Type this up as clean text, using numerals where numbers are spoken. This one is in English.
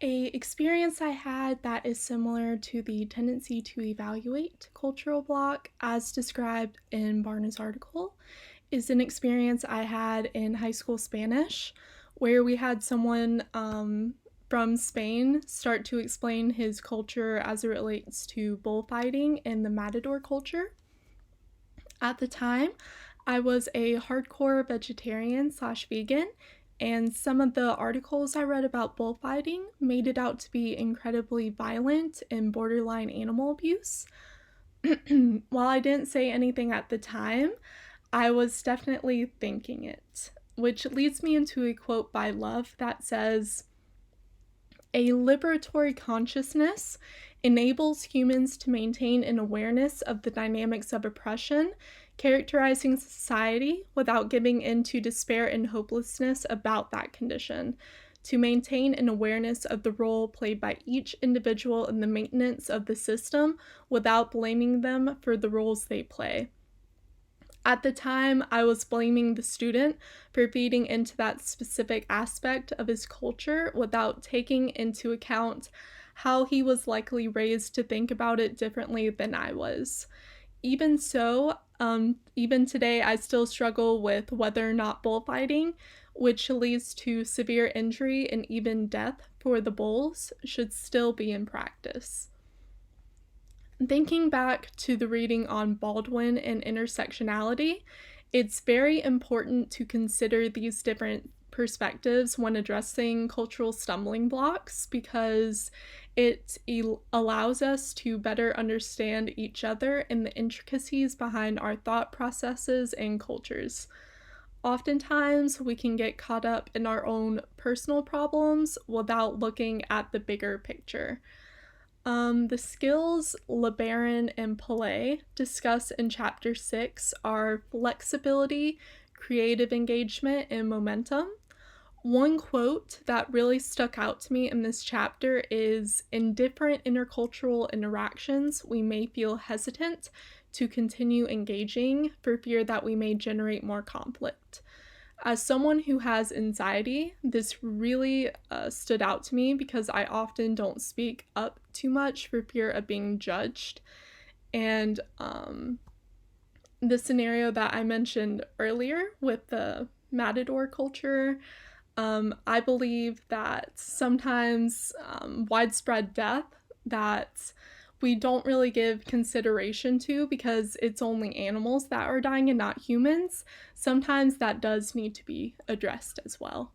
A experience I had that is similar to the tendency to evaluate cultural block as described in Barna's article is an experience I had in high school Spanish where we had someone from Spain start to explain his culture as it relates to bullfighting and the matador culture. At the time, I was a hardcore vegetarian slash vegan, and some of the articles I read about bullfighting made it out to be incredibly violent and borderline animal abuse. While I didn't say anything at the time, I was definitely thinking it, which leads me into a quote by Love that says, a liberatory consciousness enables humans to maintain an awareness of the dynamics of oppression characterizing society without giving in to despair and hopelessness about that condition, to maintain an awareness of the role played by each individual in the maintenance of the system without blaming them for the roles they play. At the time, I was blaming the student for feeding into that specific aspect of his culture without taking into account how he was likely raised to think about it differently than I was. Even so, even today, I still struggle with whether or not bullfighting, which leads to severe injury and even death for the bulls, should still be in practice. Thinking back to the reading on Baldwin and intersectionality, it's very important to consider these different perspectives when addressing cultural stumbling blocks because it allows us to better understand each other and the intricacies behind our thought processes and cultures. Oftentimes, we can get caught up in our own personal problems without looking at the bigger picture. The skills LeBaron and Pillay discuss in Chapter 6 are flexibility, creative engagement, and momentum. One quote that really stuck out to me in this chapter is, in different intercultural interactions, we may feel hesitant to continue engaging for fear that we may generate more conflict. As someone who has anxiety, this really stood out to me because I often don't speak up too much for fear of being judged. And the scenario that I mentioned earlier with the matador culture, I believe that sometimes widespread death that we don't really give consideration to because it's only animals that are dying and not humans, sometimes that does need to be addressed as well.